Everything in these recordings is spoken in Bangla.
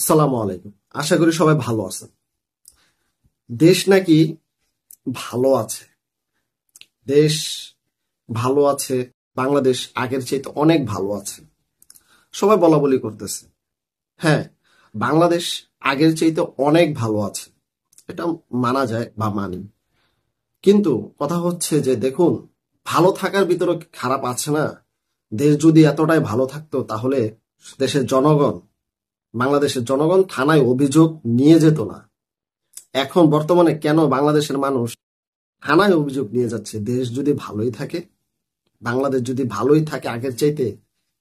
সালামু আলাইকুম। আশা করি সবাই ভালো আছেন। দেশ নাকি ভালো আছে। দেশ ভালো আছে। বাংলাদেশ আগের চাইতে অনেক ভালো আছে। সবাই বলা বলি করতেছে। হ্যাঁ, বাংলাদেশ আগের চাইতে অনেক ভালো আছে। এটা মানা যায় বা মানি। কিন্তু কথা হচ্ছে যে দেখুন, ভালো থাকার ভিতরে খারাপ আছে না? দেশ যদি এতটাই ভালো থাকতো তাহলে দেশের জনগণ, বাংলাদেশের জনগণ থানায় অভিযোগ নিয়ে যেত না। এখন বর্তমানে কেন বাংলাদেশের মানুষ থানায় অভিযোগ নিয়ে যাচ্ছে? দেশ যদি ভালোই থাকে, বাংলাদেশ যদি ভালোই থাকে আগের চাইতে,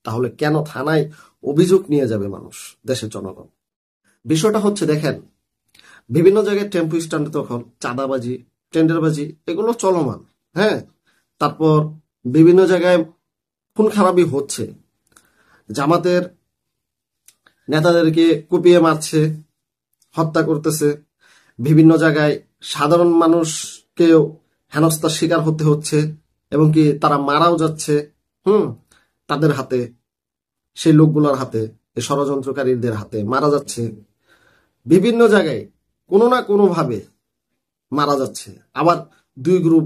তাহলে কেন থানায় অভিযোগ নিয়ে যাবে মানুষ, দেশের জনগণ? বিষয়টা হচ্ছে দেখেন, বিভিন্ন জায়গায় টেম্পু স্ট্যান্ডে তখন চাঁদাবাজি, টেন্ডারবাজি এগুলো চলমান। হ্যাঁ, তারপর বিভিন্ন জায়গায় খুন খারাপি হচ্ছে। জামাতের নেতাদেরকে কুপিয়ে মারছে, হত্যা করতেছে। বিভিন্ন জায়গায় সাধারণ মানুষকেও হেনস্থার শিকার হতে হচ্ছে এবং কি তারা মারাও যাচ্ছে। হুম, তাদের হাতে, সেই লোকগুলোর হাতে, এই ষড়যন্ত্রকারীদের হাতে মারা যাচ্ছে। বিভিন্ন জায়গায় কোনো না কোনো ভাবে মারা যাচ্ছে। আবার দুই গ্রুপ,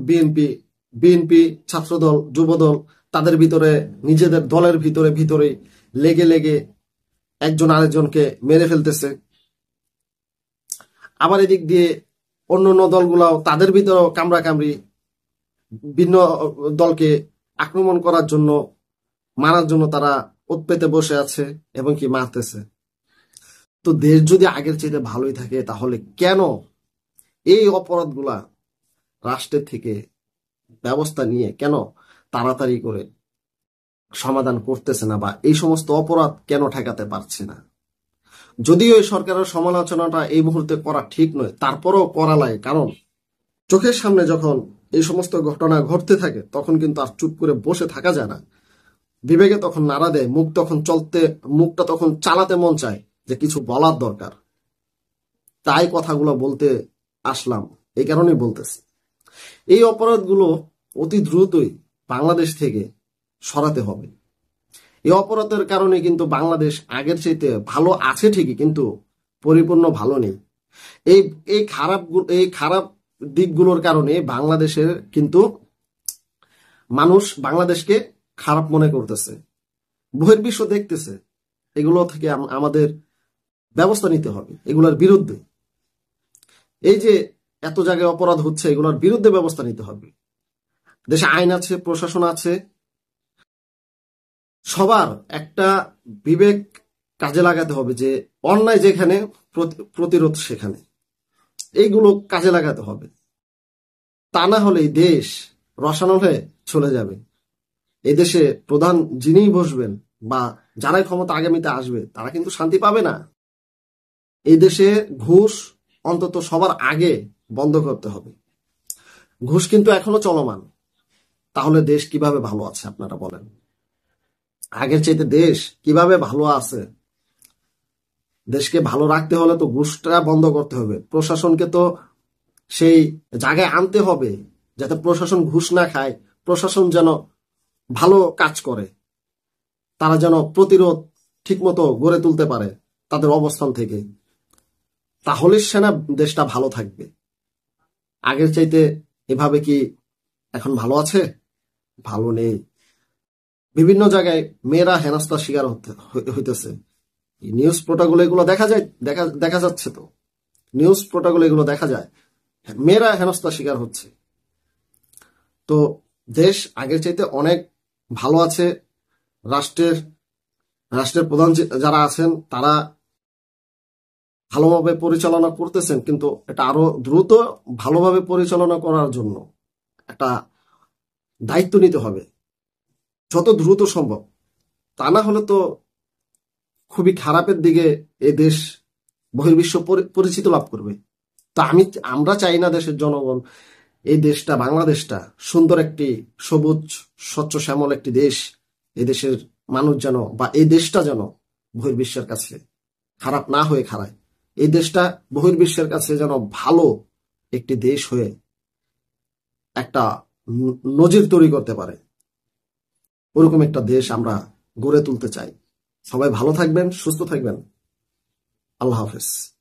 বিএনপি ছাত্রদল, যুবদল, তাদের ভিতরে নিজেদের দলের ভিতরে ভিতরে লেগে লেগে একজন আরেকজনকে মেরে ফেলতেছে। আবার এদিক দিয়ে অন্য দলগুলাও তাদের ভিতরেও কামড়াকামড়ি, ভিন্ন দলকে আক্রমণ করার জন্য, মারার জন্য তারা ওৎ পেতে বসে আছে এবং কি মারতেছে। তো দেশ যদি আগের চাইতে ভালোই থাকে তাহলে কেন এই অপরাধগুলা রাষ্ট্রের থেকে ব্যবস্থা নিয়ে কেন তাড়াতাড়ি করে সমাধান করতেছে না, বা এই সমস্ত অপরাধ কেন ঠেকাতে পারছে না? যদিও এই সরকারের সমালোচনাটা এই মুহূর্তে করা ঠিক নয়, তারপরেও করা লাগে। কারণ চোখের সামনে যখন এই সমস্ত ঘটনা ঘটতে থাকে তখন কিন্তু আর চুপ করে বসে থাকা যায় না। বিবেকে তখন নাড়া দেয়, মুখটা তখন চালাতে মন চায় যে কিছু বলার দরকার। তাই কথাগুলো বলতে আসলাম, এই কারণেই বলতেছি। এই অপরাধগুলো অতি দ্রুতই বাংলাদেশ থেকে সরাতে হবে। এই অপরাধের কারণে কিন্তু বাংলাদেশ আগের চাইতে ভালো আছে ঠিকই, কিন্তু পরিপূর্ণ ভালো নেই। এই এই খারাপ দিকগুলোর কারণে বাংলাদেশের কিন্তু মানুষ বাংলাদেশকে খারাপ মনে করতেছে, বহির্বিশ্ব দেখতেছে। এগুলো থেকে আমাদের ব্যবস্থা নিতে হবে, এগুলোর বিরুদ্ধে। এই যে এত জায়গায় অপরাধ হচ্ছে, এগুলোর বিরুদ্ধে ব্যবস্থা নিতে হবে। দেশে আইন আছে, প্রশাসন আছে, সবার একটা বিবেক কাজে লাগাতে হবে যে অন্যায় যেখানে প্রতিরোধ সেখানে, এইগুলো কাজে লাগাতে হবে। তা না হলে এই দেশ রসায়ন হয়ে চলে যাবে। এই দেশে প্রধান যিনিই বসবেন বা যারাই ক্ষমতা আগামীতে আসবে তারা কিন্তু শান্তি পাবে না। এই দেশে ঘুষ অন্তত সবার আগে বন্ধ করতে হবে। ঘুষ কিন্তু এখনো চলমান। তাহলে দেশ কিভাবে ভালো আছে আপনারা বলেন? আগের চাইতে দেশ কিভাবে ভালো আছে? দেশকে ভালো রাখতে হলে তো ঘুষটা বন্ধ করতে হবে। প্রশাসনকে তো সেই জায়গায় আনতে হবে যাতে প্রশাসন ঘুষ না খায়, প্রশাসন যেন ভালো কাজ করে, তারা যেন প্রতিরোধ ঠিকমতো গড়ে তুলতে পারে তাদের অবস্থান থেকে। তাহলে সেনা দেশটা ভালো থাকবে। আগের চাইতে এভাবে কি এখন ভালো আছে? ভালো নেই। বিভিন্ন জায়গায় মেয়েরা হেনস্থার শিকার হইতেছে। নিউজ পোর্টালগুলো এগুলো দেখা যায়, দেখা যাচ্ছে। তো নিউজ পোর্টালগুলো এগুলো দেখা যায়, মেয়েরা হেনস্থার শিকার হচ্ছে। তো দেশ আগের চাইতে অনেক ভালো আছে। রাষ্ট্রের রাষ্ট্রের প্রধান যারা আছেন তারা ভালোভাবে পরিচালনা করতেছেন, কিন্তু এটা আরো দ্রুত ভালোভাবে পরিচালনা করার জন্য একটা দায়িত্ব নিতে হবে যত দ্রুত সম্ভব। তা না হলে তো খুবই খারাপের দিকে এই দেশ বহির্বিশ্ব পরিচিত লাভ করবে। তা আমরা চাই না দেশের জনগণ এই দেশটা, বাংলাদেশটা সুন্দর একটি সবুজ স্বচ্ছ শ্যামল একটি দেশ, এই দেশের মানুষ যেন বা এই দেশটা যেন বহির্বিশ্বের কাছে খারাপ না হয়ে খাড়ায়। এই দেশটা বহির্বিশ্বের কাছে যেন ভালো একটি দেশ হয়ে একটা নজির তৈরি করতে পারে। ওরকম একটা দেশ আমরা গড়ে তুলতে চাই। সবাই ভালো থাকবেন, সুস্থ থাকবেন। আল্লাহ। আল্লাহ হাফেজ।